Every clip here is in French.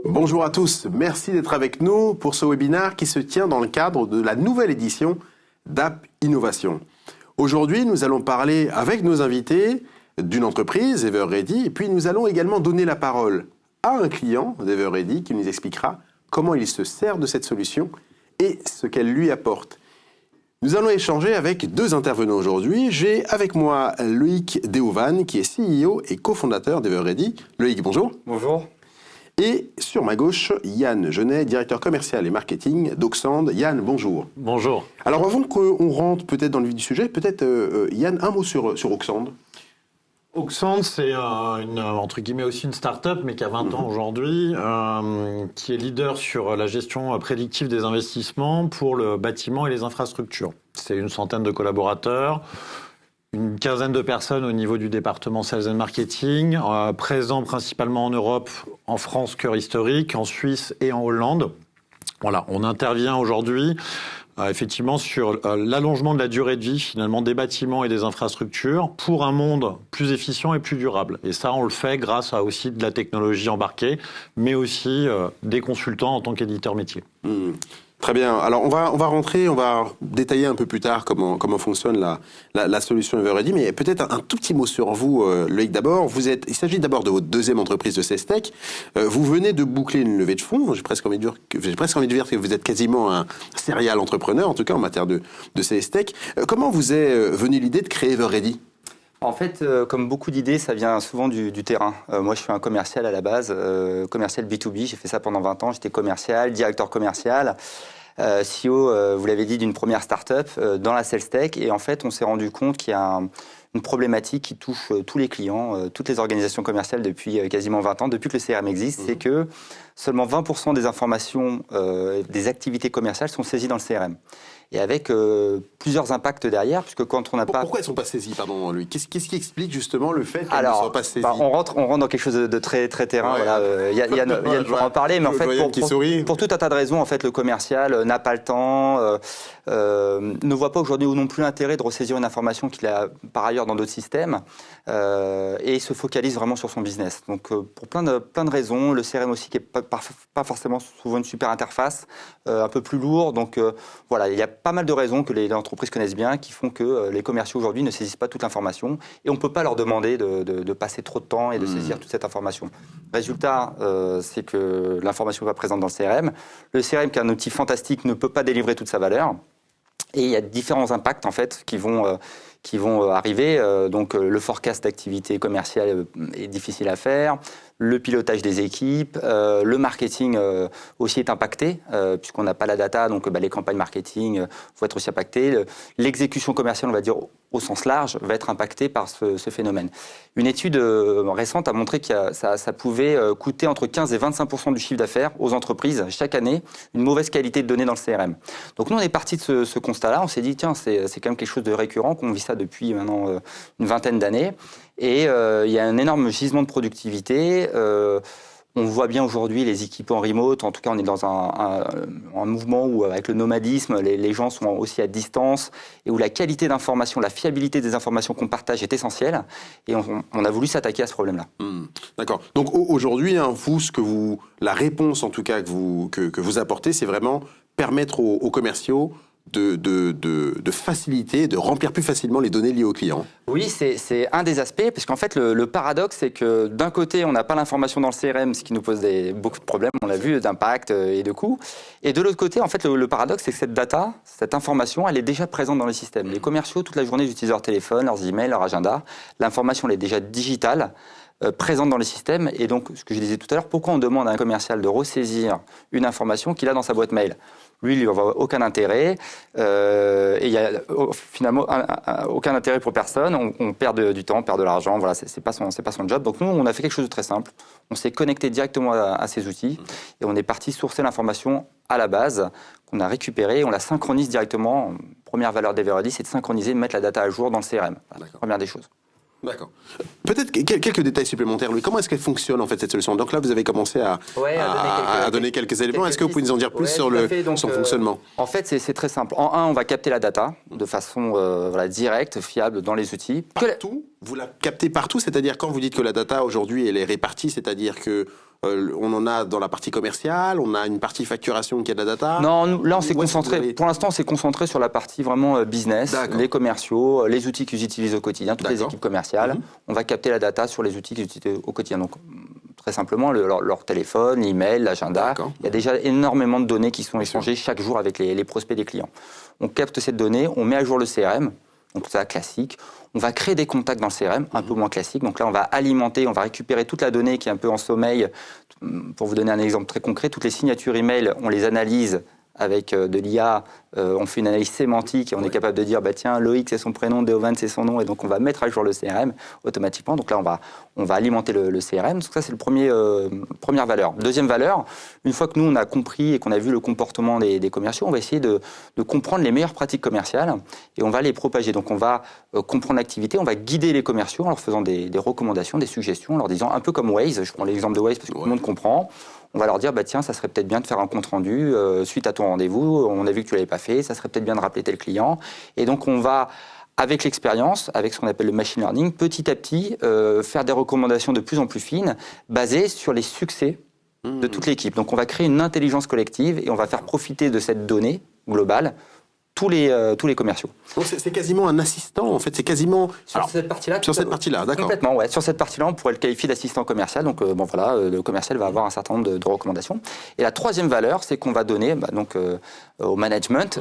Bonjour à tous, merci d'être avec nous pour ce webinaire qui se tient dans le cadre de la nouvelle édition d'App Innovation. Aujourd'hui, nous allons parler avec nos invités d'une entreprise, Everready, et puis nous allons également donner la parole à un client d'Everready qui nous expliquera comment il se sert de cette solution et ce qu'elle lui apporte. Nous allons échanger avec deux intervenants aujourd'hui. J'ai avec moi Loïc Dehovan, qui est CEO et cofondateur d'Everready. Loïc, bonjour. Bonjour. Et sur ma gauche, Yann Genet, directeur commercial et marketing d'Oxand. Yann, bonjour. Bonjour. Alors avant qu'on rentre peut-être dans le vif du sujet, peut-être Yann, un mot sur Oxand. Oxand, c'est entre guillemets aussi une start-up, mais qui a 20 ans aujourd'hui, qui est leader sur la gestion prédictive des investissements pour le bâtiment et les infrastructures. C'est une centaine de collaborateurs, une quinzaine de personnes au niveau du département Sales and Marketing, présents principalement en Europe, en France, cœur historique, en Suisse et en Hollande. Voilà, on intervient aujourd'hui effectivement sur l'allongement de la durée de vie finalement des bâtiments et des infrastructures pour un monde plus efficient et plus durable. Et ça, on le fait grâce à aussi de la technologie embarquée, mais aussi des consultants en tant qu'éditeurs métiers. Très bien. Alors, on va rentrer, on va détailler un peu plus tard comment fonctionne la solution Everready, mais peut-être un tout petit mot sur vous, Loïc, d'abord. Il s'agit d'abord de votre deuxième entreprise de CS-Tech. Vous venez de boucler une levée de fonds. J'ai presque envie de dire que vous êtes quasiment un serial entrepreneur, en tout cas en matière de CS-Tech. Comment vous est venue l'idée de créer Everready ? En fait, comme beaucoup d'idées, ça vient souvent du terrain. Moi, je suis un commercial à la base, commercial B2B. J'ai fait ça pendant 20 ans. J'étais commercial, directeur commercial, CEO, vous l'avez dit, d'une première start-up dans la sales tech. Et en fait, on s'est rendu compte qu'il y a une problématique qui touche tous les clients, toutes les organisations commerciales depuis quasiment 20 ans, depuis que le CRM existe. C'est que seulement 20% des informations des activités commerciales sont saisies dans le CRM. Et avec plusieurs impacts derrière, puisque quand on n'a pas... Pourquoi elles ne sont pas saisies, pardon, lui ? Qu'est-ce qui explique justement le fait qu'elles ne soient pas saisies ? On rentre dans quelque chose de très terrain. Ouais, voilà. Yann pourra en parler, mais en fait, pour tout un tas de raisons, en fait, le commercial n'a pas le temps, ne voit pas aujourd'hui ou non plus l'intérêt de ressaisir une information qu'il a par ailleurs dans d'autres systèmes, et se focalise vraiment sur son business. Donc, pour plein de raisons, le CRM aussi qui n'est pas forcément souvent une super interface, un peu plus lourd. Donc, voilà, il y a pas mal de raisons que les entreprises connaissent bien qui font que les commerciaux aujourd'hui ne saisissent pas toute l'information et on ne peut pas leur demander de passer trop de temps et de saisir toute cette information. Résultat, c'est que l'information n'est pas présente dans le CRM. Le CRM, qui est un outil fantastique, ne peut pas délivrer toute sa valeur. Et il y a différents impacts en fait qui vont arriver. Donc le forecast d'activité commerciale est difficile à faire. Le pilotage des équipes, le marketing aussi est impacté, puisqu'on n'a pas la data, donc les campagnes marketing vont être aussi impactées. L'exécution commerciale, on va dire au sens large, va être impactée par ce phénomène. Une étude récente a montré que ça pouvait coûter entre 15 et 25% du chiffre d'affaires aux entreprises chaque année, une mauvaise qualité de données dans le CRM. Donc nous, on est parti de ce constat-là, on s'est dit, tiens, c'est quand même quelque chose de récurrent, qu'on vit ça depuis maintenant une vingtaine d'années. Et il y a un énorme gisement de productivité. On voit bien aujourd'hui les équipes en remote. En tout cas, on est dans un mouvement où, avec le nomadisme, les gens sont aussi à distance et où la qualité d'information, la fiabilité des informations qu'on partage est essentielle. Et on a voulu s'attaquer à ce problème-là. D'accord. Donc aujourd'hui, la réponse en tout cas que vous apportez, c'est vraiment permettre aux commerciaux de faciliter, de remplir plus facilement les données liées aux clients. Oui, c'est un des aspects, parce qu'en fait, le paradoxe, c'est que d'un côté, on n'a pas l'information dans le CRM, ce qui nous pose beaucoup de problèmes, on l'a vu, d'impact et de coûts. Et de l'autre côté, en fait, le paradoxe, c'est que cette data, cette information, elle est déjà présente dans les systèmes. Les commerciaux, toute la journée, utilisent leur téléphone, leurs emails, leur agenda. L'information, elle est déjà digitale, présente dans les systèmes. Et donc, ce que je disais tout à l'heure, pourquoi on demande à un commercial de ressaisir une information qu'il a dans sa boîte mail ? Lui, il n'y voit aucun intérêt, et il n'y a finalement aucun intérêt pour personne. On perd du temps, on perd de l'argent, voilà, c'est pas son job. Donc nous, on a fait quelque chose de très simple. On s'est connecté directement à ces outils, et on est parti sourcer l'information à la base, qu'on a récupérée, on la synchronise directement. Première valeur d'Everready, c'est de synchroniser, de mettre la data à jour dans le CRM. Voilà, première des choses. D'accord. Peut-être quelques détails supplémentaires, Louis. Comment est-ce qu'elle fonctionne, en fait, cette solution? Donc là, vous avez commencé à donner quelques éléments. Est-ce que vous pouvez nous en dire plus sur son fonctionnement? En fait, c'est très simple. En un, on va capter la data de façon directe, fiable dans les outils. Partout? Vous la captez partout? C'est-à-dire, quand vous dites que la data, aujourd'hui, elle est répartie, c'est-à-dire que on en a dans la partie commerciale, on a une partie facturation qui a de la data? Non, là on s'est concentré, pour l'instant on s'est concentré sur la partie vraiment business, les commerciaux, les outils qu'ils utilisent au quotidien, toutes les équipes commerciales. On va capter la data sur les outils qu'ils utilisent au quotidien. Donc très simplement leur téléphone, l'email, l'agenda. Il y a déjà énormément de données qui sont échangées chaque jour avec les prospects des clients. On capte cette donnée, on met à jour le CRM. Donc ça, classique. On va créer des contacts dans le CRM, un peu moins classique. Donc là, on va alimenter, on va récupérer toute la donnée qui est un peu en sommeil. Pour vous donner un exemple très concret, toutes les signatures email, on les analyse avec de l'IA. On fait une analyse sémantique et on est capable de dire, bah tiens, Loïc c'est son prénom, Deovan c'est son nom, et donc on va mettre à jour le CRM automatiquement. Donc là, on va alimenter le CRM. Donc ça, c'est le première valeur. Deuxième valeur, une fois que nous, on a compris et qu'on a vu le comportement des commerciaux, on va essayer de comprendre les meilleures pratiques commerciales et on va les propager. Donc on va comprendre l'activité, on va guider les commerciaux en leur faisant des recommandations, des suggestions, en leur disant, un peu comme Waze, je prends l'exemple de Waze parce que tout le monde comprend. On va leur dire, bah tiens, ça serait peut-être bien de faire un compte-rendu suite à ton rendez-vous, on a vu que tu l'avais pas fait, ça serait peut-être bien de rappeler tel client. Et donc, on va, avec l'expérience, avec ce qu'on appelle le machine learning, petit à petit, faire des recommandations de plus en plus fines, basées sur les succès de toute l'équipe. Donc, on va créer une intelligence collective et on va faire profiter de cette donnée globale tous les commerciaux. Donc c'est quasiment un assistant, en fait, c'est quasiment... Sur cette partie-là, d'accord. Complètement, ouais. Sur cette partie-là, on pourrait le qualifier d'assistant commercial. Donc, bon, voilà, le commercial va avoir un certain nombre de recommandations. Et la troisième valeur, c'est qu'on va donner au management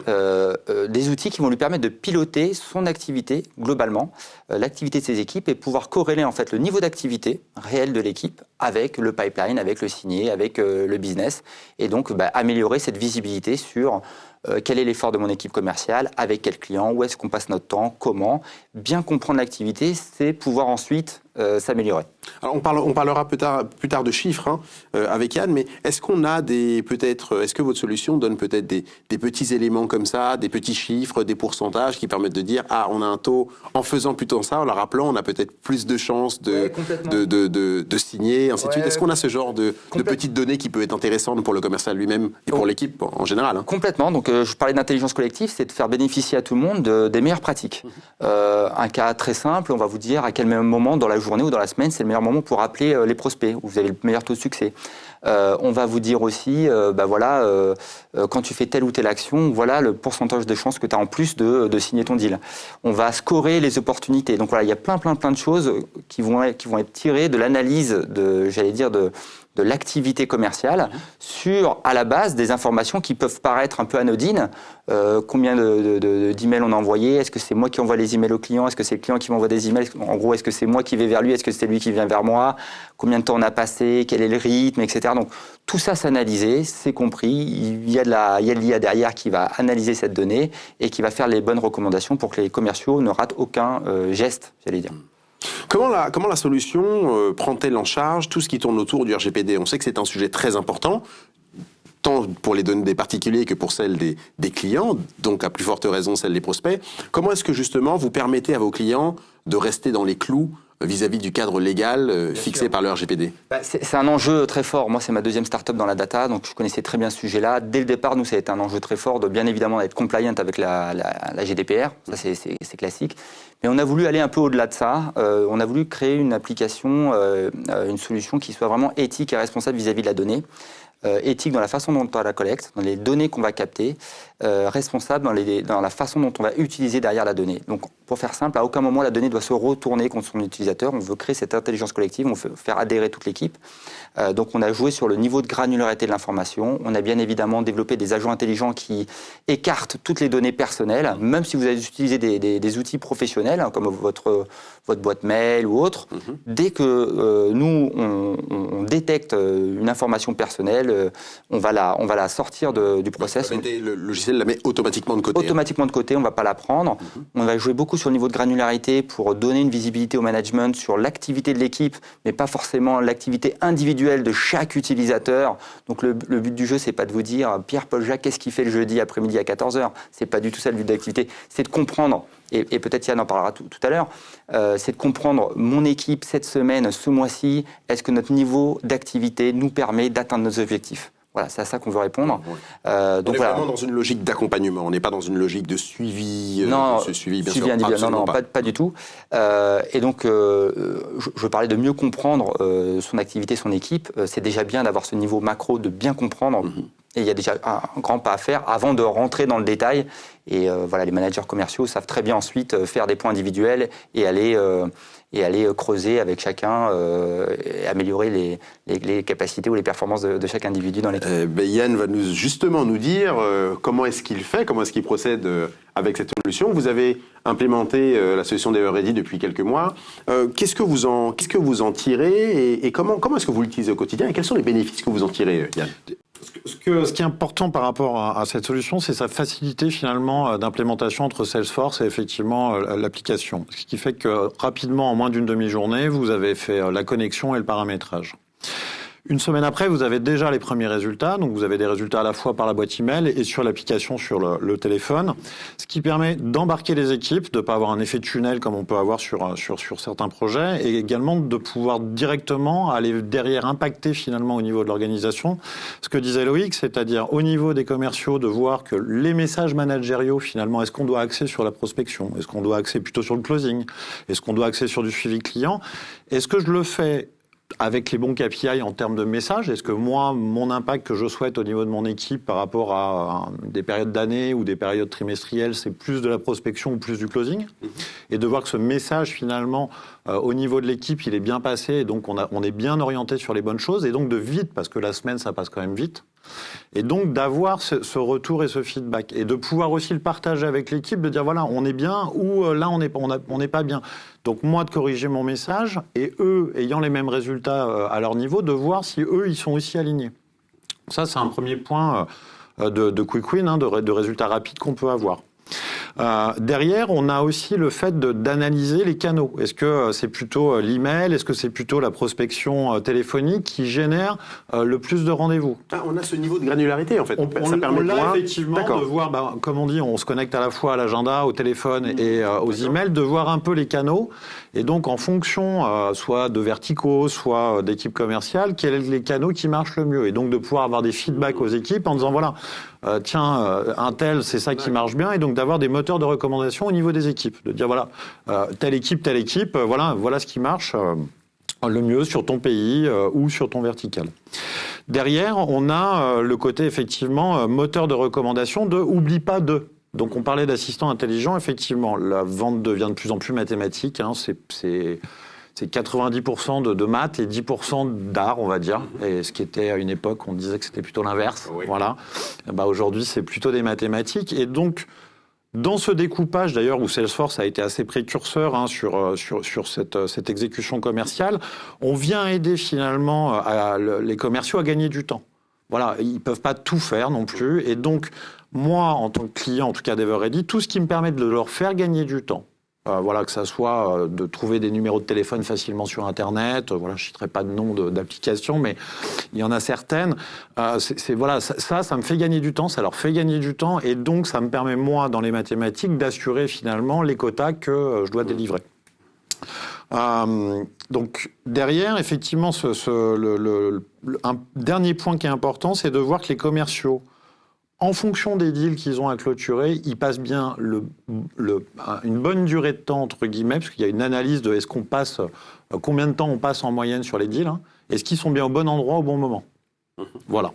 des outils qui vont lui permettre de piloter son activité globalement, l'activité de ses équipes, et pouvoir corréler en fait le niveau d'activité réel de l'équipe avec le pipeline, avec le signé, avec le business, et donc améliorer cette visibilité sur quel est l'effort de mon équipe commerciale, avec quel client, où est-ce qu'on passe notre temps, comment. Bien comprendre l'activité, c'est pouvoir ensuite s'améliorer. Alors on parlera plus tard de chiffres avec Yann, mais est-ce qu'on a est-ce que votre solution donne peut-être des petits éléments comme ça, des petits chiffres, des pourcentages qui permettent de dire, on a un taux, en faisant plutôt ça, en le rappelant, on a peut-être plus de chances de signer, ainsi de suite. Est-ce qu'on a ce genre de petites données qui peut être intéressante pour le commercial lui-même et pour l'équipe en général? Complètement. Donc je parlais d'intelligence collective, c'est de faire bénéficier à tout le monde des meilleures pratiques. Un cas très simple, on va vous dire à quel moment dans la journée ou dans la semaine, c'est le meilleur moment pour appeler les prospects, où vous avez le meilleur taux de succès. On va vous dire aussi, quand tu fais telle ou telle action, voilà le pourcentage de chances que tu as en plus de signer ton deal. On va scorer les opportunités. Donc voilà, il y a plein de choses qui vont être tirées de l'analyse de l'activité commerciale à la base des informations qui peuvent paraître un peu anodines. Combien d'emails on a envoyé? Est-ce que c'est moi qui envoie les emails au client? Est-ce que c'est le client qui m'envoie des emails? En gros, est-ce que c'est moi qui vais vers lui? Est-ce que c'est lui qui vient vers moi? Combien de temps on a passé? Quel est le rythme, etc. Donc tout ça, c'est analysé, c'est compris. Il y a de l'IA derrière qui va analyser cette donnée et qui va faire les bonnes recommandations pour que les commerciaux ne ratent aucun geste, j'allais dire. Comment la solution prend-elle en charge tout ce qui tourne autour du RGPD? On sait que c'est un sujet très important, tant pour les données des particuliers que pour celles des clients, donc à plus forte raison celles des prospects. Comment est-ce que justement vous permettez à vos clients de rester dans les clous vis-à-vis du cadre légal fixé par le RGPD? C'est un enjeu très fort. Moi, c'est ma deuxième start-up dans la data, donc je connaissais très bien ce sujet-là. Dès le départ, nous, ça a été un enjeu très fort de bien évidemment être compliant avec la GDPR. Ça, c'est classique. Mais on a voulu aller un peu au-delà de ça. On a voulu créer une application, une solution qui soit vraiment éthique et responsable vis-à-vis de la donnée. Éthique dans la façon dont on la collecte, dans les données qu'on va capter, responsable dans la façon dont on va utiliser derrière la donnée. Donc, pour faire simple, à aucun moment la donnée doit se retourner contre son utilisateur. On veut créer cette intelligence collective, on veut faire adhérer toute l'équipe. Donc, on a joué sur le niveau de granularité de l'information. On a bien évidemment développé des agents intelligents qui écartent toutes les données personnelles, même si vous avez utilisé des outils professionnels, comme votre boîte mail ou autre. Dès que nous, on détecte une information personnelle, on va la sortir du process. Le logiciel elle la met automatiquement de côté. Automatiquement de côté, on ne va pas la prendre. On va jouer beaucoup sur le niveau de granularité pour donner une visibilité au management sur l'activité de l'équipe, mais pas forcément l'activité individuelle de chaque utilisateur. Donc le but du jeu, c'est pas de vous dire « Pierre-Paul Jacques, qu'est-ce qu'il fait le jeudi après-midi à 14h ?» C'est pas du tout ça le but d'activité. C'est de comprendre, et peut-être Yann en parlera tout à l'heure, c'est de comprendre mon équipe cette semaine, ce mois-ci, est-ce que notre niveau d'activité nous permet d'atteindre nos objectifs ? Voilà, c'est à ça qu'on veut répondre. Donc on est vraiment dans une logique d'accompagnement, on n'est pas dans une logique de suivi, suivi individuel. Non, pas du tout. Et donc, je parlais de mieux comprendre son activité, son équipe. C'est déjà bien d'avoir ce niveau macro, de bien comprendre. Et il y a déjà un grand pas à faire avant de rentrer dans le détail. Et voilà, les managers commerciaux savent très bien ensuite faire des points individuels et aller creuser avec chacun et améliorer les capacités ou les performances de chaque individu dans l'équipe. Yann va justement nous dire comment est-ce qu'il fait, comment est-ce qu'il procède avec cette solution. Vous avez implémenté la solution d'Everready depuis quelques mois. Qu'est-ce que vous en tirez et comment est-ce que vous l'utilisez au quotidien et quels sont les bénéfices que vous en tirez, Yann ? Ce qui est important par rapport à cette solution, c'est sa facilité finalement d'implémentation entre Salesforce et effectivement l'application. Ce qui fait que rapidement, en moins d'une demi-journée, vous avez fait la connexion et le paramétrage. Une semaine après, vous avez déjà les premiers résultats. Donc, vous avez des résultats à la fois par la boîte email et sur l'application sur le téléphone. Ce qui permet d'embarquer les équipes, de ne pas avoir un effet tunnel comme on peut avoir sur certains projets et également de pouvoir directement aller derrière impacter finalement au niveau de l'organisation. Ce que disait Loïc, c'est-à-dire au niveau des commerciaux de voir que les messages managériaux finalement, est-ce qu'on doit axer sur la prospection? Est-ce qu'on doit axer plutôt sur le closing? Est-ce qu'on doit axer sur du suivi client? Est-ce que je le fais avec les bons KPI en termes de messages? Est-ce que moi, mon impact que je souhaite au niveau de mon équipe par rapport à des périodes d'année ou des périodes trimestrielles, c'est plus de la prospection ou plus du closing? Et de voir que ce message, finalement, au niveau de l'équipe, il est bien passé, et donc on est bien orienté sur les bonnes choses, et donc de vite, parce que la semaine, ça passe quand même vite. Et donc d'avoir ce retour et ce feedback, et de pouvoir aussi le partager avec l'équipe, de dire voilà, on est bien, ou là, on n'est pas bien. Donc moi, de corriger mon message, et eux, ayant les mêmes résultats à leur niveau, de voir si eux, ils sont aussi alignés. Ça, c'est un premier point de quick win, de résultats rapides qu'on peut avoir. Derrière, on a aussi le fait d'analyser les canaux. Est-ce que c'est plutôt l'email? Est-ce que c'est plutôt la prospection téléphonique qui génère le plus de rendez-vous? On a ce niveau de granularité, en fait. Ça permet effectivement de voir, comme on dit, on se connecte à la fois à l'agenda, au téléphone et aux emails, de voir un peu les canaux. Et donc, en fonction soit de verticaux, soit d'équipes commerciales, quels sont les canaux qui marchent le mieux? Et donc, de pouvoir avoir des feedbacks aux équipes en disant, voilà, un tel, c'est ça qui marche bien. Et donc, d'avoir des moteurs de recommandation au niveau des équipes. De dire, voilà, telle équipe, voilà ce qui marche le mieux sur ton pays ou sur ton vertical. Derrière, on a le côté, effectivement, moteur de recommandation de « oublie pas de ». Donc, on parlait d'assistants intelligents. Effectivement, la vente devient de plus en plus mathématique. C'est 90% de maths et 10% d'art, on va dire. Et ce qui était à une époque, on disait que c'était plutôt l'inverse. Oui. Voilà. Aujourd'hui, c'est plutôt des mathématiques. Et donc, dans ce découpage, d'ailleurs, où Salesforce a été assez précurseur sur cette exécution commerciale, on vient aider finalement les commerciaux à gagner du temps. Voilà, ils ne peuvent pas tout faire non plus. Et donc, moi, en tant que client, en tout cas d'Everready, tout ce qui me permet de leur faire gagner du temps, voilà, que ça soit de trouver des numéros de téléphone facilement sur Internet, voilà, je ne citerai pas de nom d'application, mais il y en a certaines. Voilà, ça me fait gagner du temps, ça leur fait gagner du temps, et donc ça me permet, moi, dans les mathématiques, d'assurer finalement les quotas que je dois délivrer. Donc derrière, effectivement, un dernier point qui est important, c'est de voir que les commerciaux, en fonction des deals qu'ils ont à clôturer, ils passent bien une bonne durée de temps, entre guillemets, parce qu'il y a une analyse de combien de temps on passe en moyenne sur les deals, est-ce qu'ils sont bien au bon endroit au bon moment. Voilà.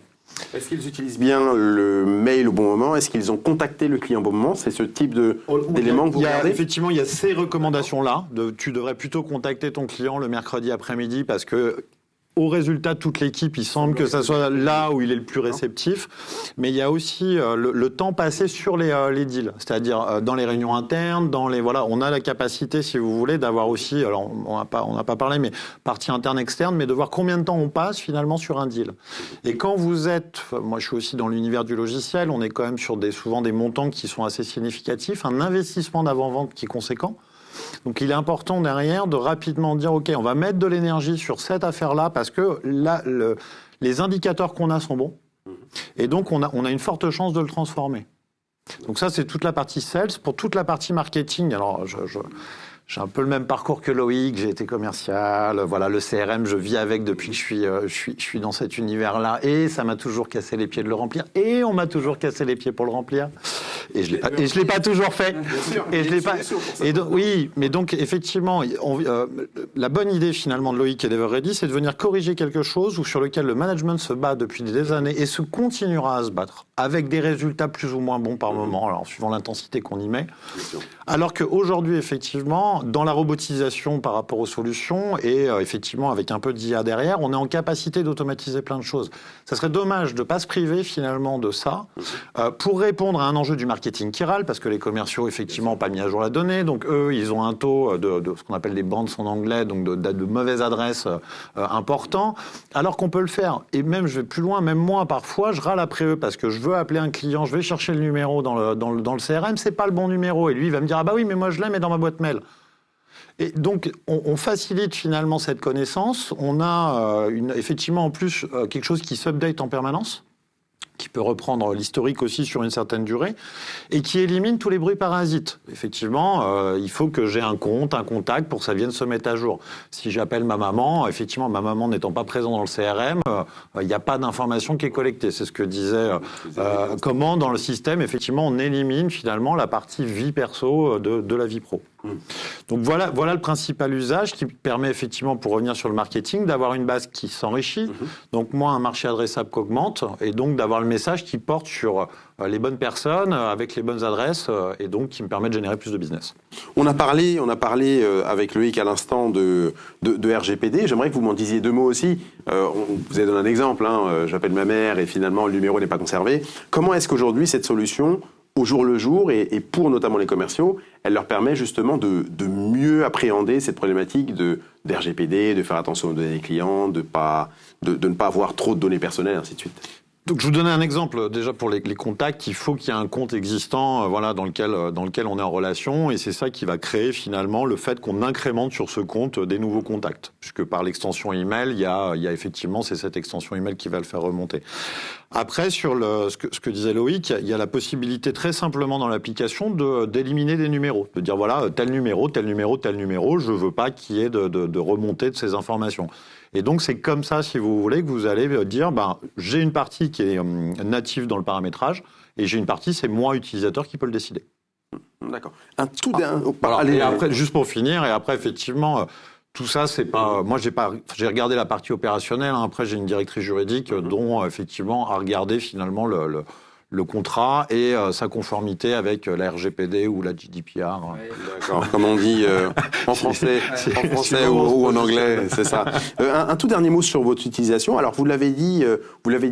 Est-ce qu'ils utilisent bien le mail au bon moment? Est-ce qu'ils ont contacté le client au bon moment? C'est ce type d'éléments que vous regardez? Effectivement, il y a ces recommandations-là. Tu devrais plutôt contacter ton client le mercredi après-midi parce que au résultat de toute l'équipe, il semble que ça soit là où il est le plus réceptif. Mais il y a aussi le temps passé sur les deals, c'est-à-dire dans les réunions internes, on a la capacité, si vous voulez, d'avoir aussi, alors on n'a pas parlé, mais partie interne, externe, mais de voir combien de temps on passe finalement sur un deal. Et quand vous êtes, moi je suis aussi dans l'univers du logiciel, on est quand même sur souvent des montants qui sont assez significatifs, un investissement d'avant-vente qui est conséquent. Donc il est important derrière de rapidement dire ok, on va mettre de l'énergie sur cette affaire-là parce que là, les indicateurs qu'on a sont bons et donc on a une forte chance de le transformer. Donc ça c'est toute la partie sales. Pour toute la partie marketing, alors j'ai un peu le même parcours que Loïc, j'ai été commercial, voilà, le CRM, je vis avec depuis que je suis dans cet univers-là, et ça m'a toujours cassé les pieds de le remplir, et on m'a toujours cassé les pieds pour le remplir, et je l'ai pas toujours fait, et je l'ai pas, et donc, oui, mais donc effectivement, la bonne idée finalement de Loïc et d'Everready, c'est de venir corriger quelque chose sur lequel le management se bat depuis des années et se continuera à se battre, avec des résultats plus ou moins bons par moment, alors suivant l'intensité qu'on y met, alors qu'aujourd'hui effectivement, dans la robotisation par rapport aux solutions et effectivement avec un peu d'IA derrière, on est en capacité d'automatiser plein de choses. Ça serait dommage de ne pas se priver finalement de ça pour répondre à un enjeu du marketing qui râle, parce que les commerciaux effectivement n'ont pas mis à jour la donnée, donc eux ils ont un taux de ce qu'on appelle les bandes en anglais, donc de mauvaises adresses important, alors qu'on peut le faire. Et même je vais plus loin, même moi parfois je râle après eux parce que je veux appeler un client, je vais chercher le numéro dans le CRM, c'est pas le bon numéro, et lui il va me dire ah bah oui mais moi je l'ai mais dans ma boîte mail. Et donc, on facilite finalement cette connaissance. On a effectivement en plus quelque chose qui s'update en permanence, qui peut reprendre l'historique aussi sur une certaine durée, et qui élimine tous les bruits parasites. Effectivement, il faut que j'ai un compte, un contact pour que ça vienne se mettre à jour. Si j'appelle ma maman, effectivement, ma maman n'étant pas présente dans le CRM, il n'y a pas d'information qui est collectée. C'est ce que disait comment dans le système, effectivement, on élimine finalement la partie vie perso de la vie pro. Donc voilà le principal usage qui permet effectivement, pour revenir sur le marketing, d'avoir une base qui s'enrichit, donc moins un marché adressable qu'augmente, et donc d'avoir le message qui porte sur les bonnes personnes, avec les bonnes adresses, et donc qui me permet de générer plus de business. On a parlé avec Loïc à l'instant de RGPD. J'aimerais que vous m'en disiez deux mots aussi. Vous avez donné un exemple, j'appelle ma mère et finalement le numéro n'est pas conservé. Comment est-ce qu'aujourd'hui cette solution, au jour le jour, et pour notamment les commerciaux, elle leur permet justement de mieux appréhender cette problématique de RGPD, de faire attention aux données des clients, de ne pas avoir trop de données personnelles, ainsi de suite. Donc, je vous donnais un exemple déjà pour les contacts. Il faut qu'il y ait un compte existant, dans lequel on est en relation, et c'est ça qui va créer finalement le fait qu'on incrémente sur ce compte des nouveaux contacts, puisque par l'extension email, il y a effectivement c'est cette extension email qui va le faire remonter. Après, sur ce que disait Loïc, il y a la possibilité très simplement dans l'application d'éliminer des numéros, de dire voilà tel numéro, je veux pas qu'il y ait de remontée de ces informations. Et donc, c'est comme ça, si vous voulez, que vous allez dire, j'ai une partie qui est native dans le paramétrage, et j'ai une partie, c'est moi, utilisateur, qui peut le décider. D'accord. Et après, juste pour finir, et après, effectivement, tout ça, c'est pas... Moi, j'ai regardé la partie opérationnelle, après, j'ai une directrice juridique dont, effectivement, a regardé, finalement, le contrat et sa conformité avec la RGPD ou la GDPR. D'accord, comme on dit en français ou en anglais, c'est ça. Un tout dernier mot sur votre utilisation. Alors vous l'avez dit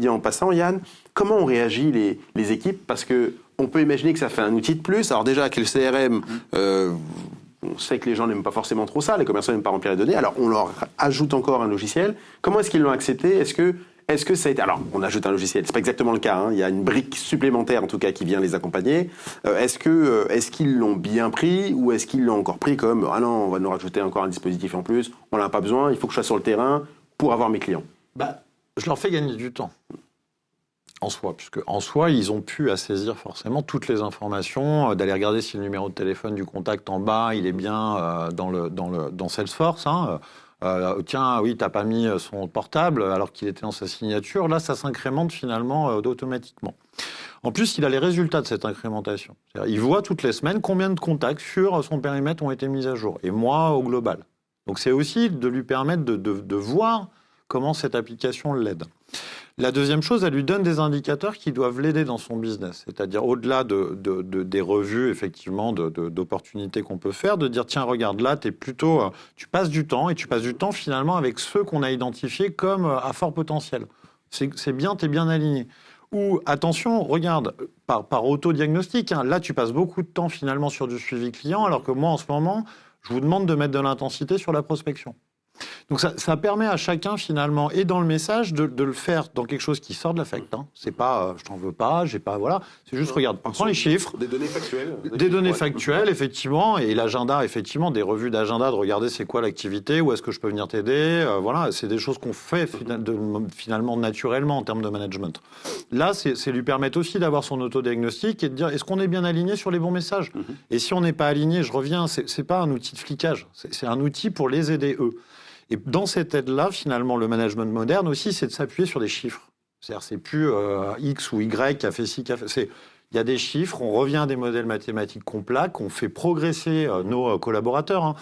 en passant, Yann. Comment ont réagi les équipes? Parce que on peut imaginer que ça fait un outil de plus. Alors déjà avec le CRM, on sait que les gens n'aiment pas forcément trop ça. Les commerçants n'aiment pas remplir les données. Alors on leur ajoute encore un logiciel. Comment est-ce qu'ils l'ont accepté? Est-ce que ça a été... Alors, on ajoute un logiciel, c'est pas exactement le cas, il y a une brique supplémentaire, en tout cas, qui vient les accompagner. Est-ce qu'ils l'ont bien pris, ou est-ce qu'ils l'ont encore pris comme « Ah non, on va nous rajouter encore un dispositif en plus, on n'en a pas besoin, il faut que je sois sur le terrain pour avoir mes clients ». Je leur fais gagner du temps, en soi, puisque en soi, ils ont pu saisir forcément toutes les informations, d'aller regarder si le numéro de téléphone du contact en bas, il est bien dans Salesforce, tiens, oui, t'as pas mis son portable alors qu'il était dans sa signature. Là, ça s'incrémente finalement automatiquement. En plus, il a les résultats de cette incrémentation. C'est-à-dire, il voit toutes les semaines combien de contacts sur son périmètre ont été mis à jour, et moi au global. Donc, c'est aussi de lui permettre de voir comment cette application l'aide. La deuxième chose, elle lui donne des indicateurs qui doivent l'aider dans son business. C'est-à-dire, au-delà des revues, effectivement, d'opportunités qu'on peut faire, de dire, tiens, regarde, là, tu passes du temps, et tu passes du temps, finalement, avec ceux qu'on a identifiés comme à fort potentiel. C'est bien, tu es bien aligné. Ou, attention, regarde, par autodiagnostic, hein, là, tu passes beaucoup de temps, finalement, sur du suivi client, alors que moi, en ce moment, je vous demande de mettre de l'intensité sur la prospection. Donc ça permet à chacun finalement, et dans le message, de le faire dans quelque chose qui sort de l'affect. Hein. C'est pas je t'en veux pas, j'ai pas, voilà. C'est juste, regarde, prends les chiffres. Des données factuelles. Des données factuelles, effectivement, et l'agenda, effectivement, des revues d'agenda, de regarder c'est quoi l'activité, où est-ce que je peux venir t'aider. Voilà, c'est des choses qu'on fait finalement naturellement en termes de management. Là, c'est lui permettre aussi d'avoir son autodiagnostic et de dire, est-ce qu'on est bien aligné sur les bons messages? Et si on n'est pas aligné, je reviens, c'est pas un outil de flicage, c'est un outil pour les aider eux. Et dans cette aide-là, finalement, le management moderne aussi, c'est de s'appuyer sur des chiffres. C'est-à-dire, c'est plus X ou Y qui a fait ci, qui a fait... Il y a des chiffres, on revient à des modèles mathématiques qu'on plaque, on fait progresser nos collaborateurs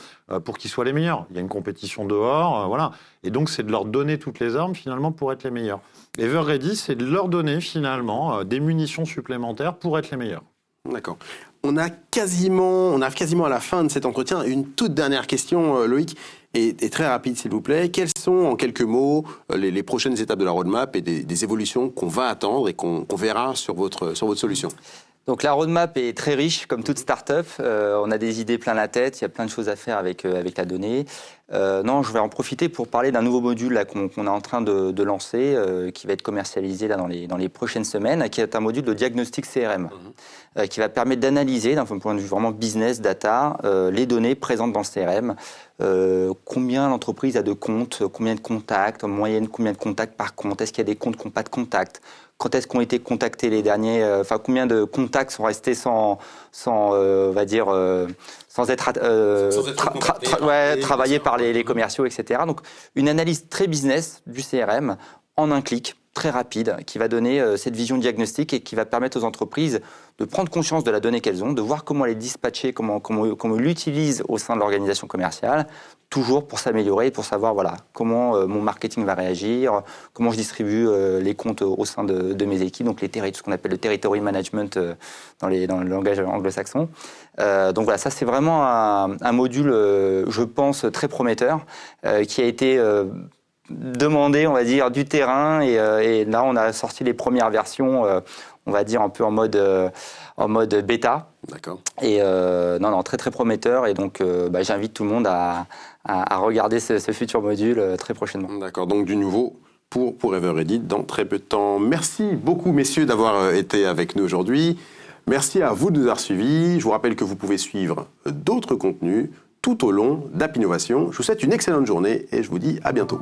pour qu'ils soient les meilleurs. Il y a une compétition dehors, voilà. Et donc, c'est de leur donner toutes les armes, finalement, pour être les meilleurs. Everready, c'est de leur donner, finalement, des munitions supplémentaires pour être les meilleurs. D'accord. On arrive quasiment à la fin de cet entretien. Une toute dernière question, Loïc, et très rapide, s'il vous plaît. Quelles sont, en quelques mots, les prochaines étapes de la roadmap et des évolutions qu'on va attendre et qu'on verra sur votre solution? Donc la roadmap est très riche, comme toute start-up. On a des idées plein la tête, il y a plein de choses à faire avec la donnée. Non, je vais en profiter pour parler d'un nouveau module là, qu'on est en train de lancer, qui va être commercialisé là, dans les prochaines semaines, qui est un module de diagnostic CRM, qui va permettre d'analyser, d'un point de vue vraiment business, data, les données présentes dans le CRM. Combien l'entreprise a de comptes, combien de contacts, en moyenne combien de contacts par compte, est-ce qu'il y a des comptes qui n'ont pas de contacts, quand est-ce qu'ont été contactés les derniers, enfin combien de contacts sont restés sans être travaillés par les commerciaux, etc. Donc une analyse très business du CRM en un clic, très rapide, qui va donner cette vision diagnostique et qui va permettre aux entreprises de prendre conscience de la donnée qu'elles ont, de voir comment les dispatcher, comment l'utilisent au sein de l'organisation commerciale, toujours pour s'améliorer, pour savoir voilà, comment mon marketing va réagir, comment je distribue les comptes au sein de mes équipes, donc ce qu'on appelle le territory management dans le langage anglo-saxon. Donc voilà, ça c'est vraiment un module, je pense, très prometteur, qui a été demandé, on va dire, du terrain, et là on a sorti les premières versions, on va dire un peu en mode bêta. D'accord. Et non, très très prometteur, et donc j'invite tout le monde à regarder ce futur module très prochainement. D'accord, donc du nouveau pour Everready dans très peu de temps. Merci beaucoup messieurs d'avoir été avec nous aujourd'hui. Merci à vous de nous avoir suivis. Je vous rappelle que vous pouvez suivre d'autres contenus tout au long d'App Innovation. Je vous souhaite une excellente journée et je vous dis à bientôt.